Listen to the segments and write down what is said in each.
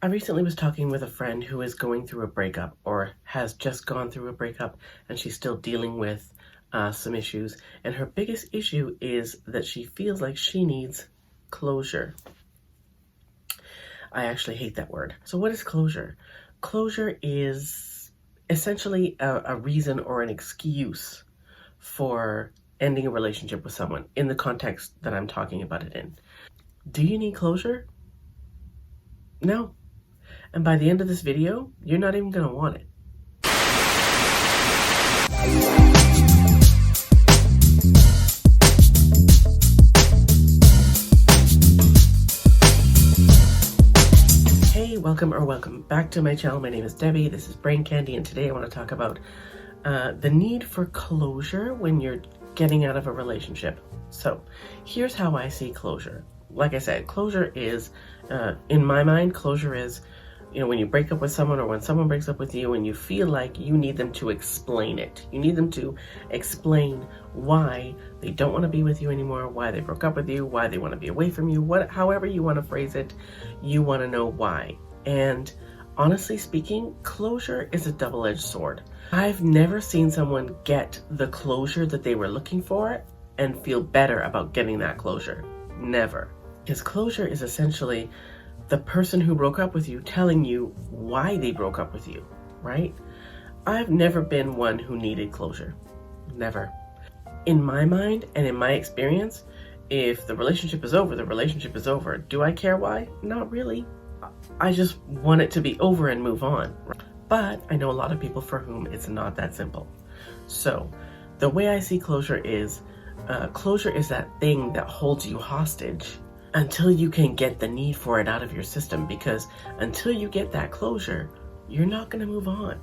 I recently was talking with a friend who is going through a breakup or has just gone through a breakup, and she's still dealing with some issues. And her biggest issue is that she feels like she needs closure. I actually hate that word. So what is closure? Closure is essentially a reason or an excuse for ending a relationship with someone in the context that I'm talking about it in. Do you need closure? No. And by the end of this video, you're not even going to want it. Hey, welcome back to my channel. My name is Debbie. This is Brain Candy, and today I want to talk about the need for closure when you're getting out of a relationship. So here's how I see closure. Like I said, closure is, in my mind, closure is, when you break up with someone or when someone breaks up with you and you feel like you need them to explain it. You need them to explain why they don't want to be with you anymore, why they broke up with you, why they want to be away from you, however you want to phrase it, you want to know why. And honestly speaking, closure is a double-edged sword. I've never seen someone get the closure that they were looking for and feel better about getting that closure. Never. Because closure is essentially the person who broke up with you telling you why they broke up with you, right? I've never been one who needed closure. Never. In my mind and in my experience, if the relationship is over, the relationship is over. Do I care why? Not really. I just want it to be over and move on. But I know a lot of people for whom it's not that simple. So the way I see closure is that thing that holds you hostage until you can get the need for it out of your system, because until you get that closure, you're not going to move on.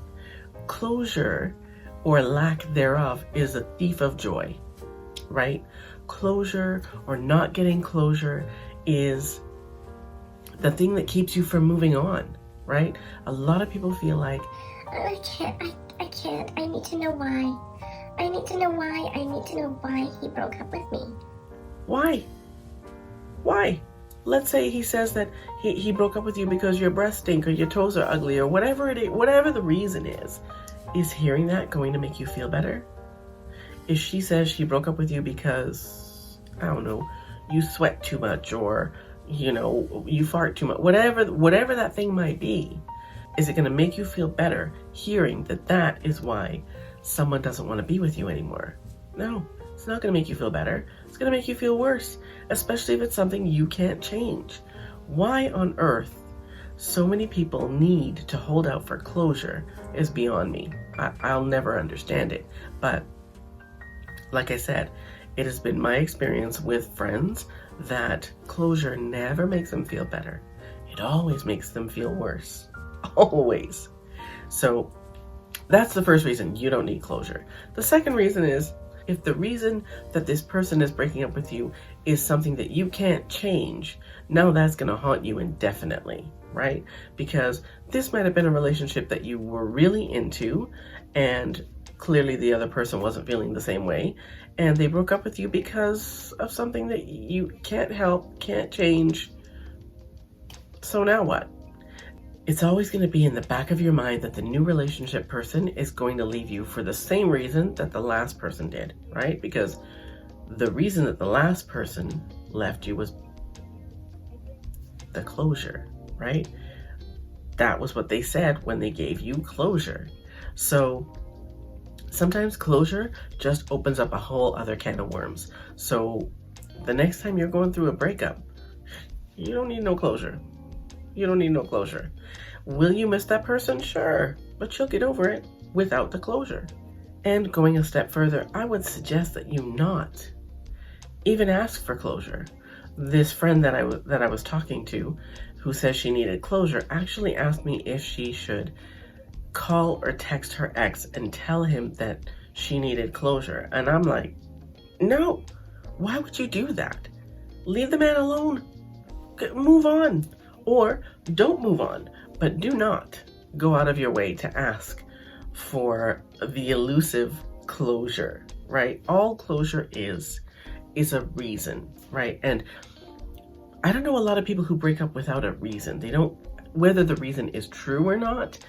Closure, or lack thereof, is a thief of joy, right? Closure or not getting closure is the thing that keeps you from moving on, right? A lot of people feel like, I can't, I need to know why. I need to know why he broke up with me. Why? Let's say he says that he broke up with you because your breasts stink or your toes are ugly or whatever it is, whatever the reason is. Is hearing that going to make you feel better? If she says she broke up with you because, I don't know, you sweat too much or, you fart too much, whatever that thing might be, is it going to make you feel better hearing that that is why someone doesn't want to be with you anymore? No, it's not going to make you feel better. It's going to make you feel worse, especially if it's something you can't change. Why on earth so many people need to hold out for closure is beyond me. I'll never understand it. But like I said, it has been my experience with friends that closure never makes them feel better. It always makes them feel worse. Always. So that's the first reason you don't need closure. The second reason is, if the reason that this person is breaking up with you is something that you can't change, now that's going to haunt you indefinitely, right? Because this might have been a relationship that you were really into, and clearly the other person wasn't feeling the same way, and they broke up with you because of something that you can't help, can't change. So now what? It's always going to be in the back of your mind that the new relationship person is going to leave you for the same reason that the last person did, right? Because the reason that the last person left you was the closure, right? That was what they said when they gave you closure. So sometimes closure just opens up a whole other can of worms. So the next time you're going through a breakup, you don't need no closure. You don't need no closure. Will you miss that person? Sure, but you'll get over it without the closure. And going a step further, I would suggest that you not even ask for closure. This friend that I was talking to, who says she needed closure, actually asked me if she should call or text her ex and tell him that she needed closure. And I'm like, no, why would you do that? Leave the man alone. Move on. Or don't move on, but do not go out of your way to ask for the elusive closure, right? All closure is a reason, right? And I don't know a lot of people who break up without a reason. They don't whether the reason is true or not,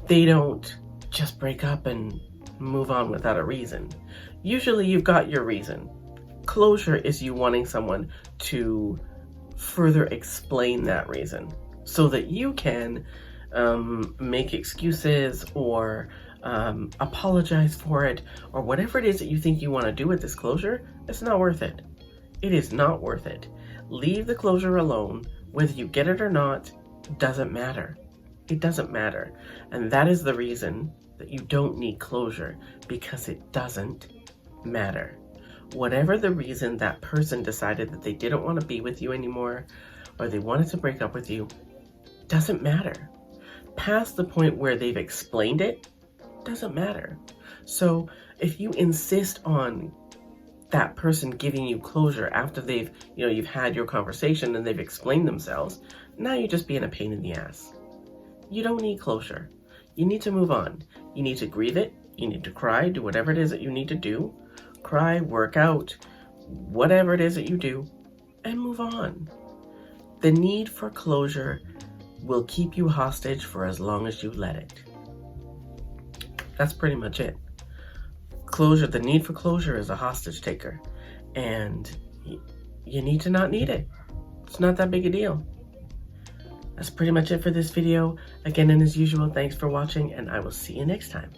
they don't just break up and move on without a reason. Usually you've got your reason. Closure is you wanting someone to further explain that reason so that you can make excuses or apologize for it, or whatever it is that you think you want to do with this closure. It's not worth it. It is not worth it. Leave the closure alone. Whether you get it or not, doesn't matter. It doesn't matter. And that is the reason that you don't need closure, because it doesn't matter. Whatever the reason that person decided that they didn't want to be with you anymore, or they wanted to break up with you, doesn't matter. Past the point where they've explained it, doesn't matter. So if you insist on that person giving you closure after they've, you've had your conversation and they've explained themselves, now you're just being a pain in the ass. You don't need closure. You need to move on. You need to grieve it. You need to cry, do whatever it is that you need to do. Cry, work out, whatever it is that you do, and move on. The need for closure will keep you hostage for as long as you let it. That's pretty much it. Closure, the need for closure is a hostage taker, and you need to not need it. It's not that big a deal. That's pretty much it for this video. Again, and as usual, thanks for watching, and I will see you next time.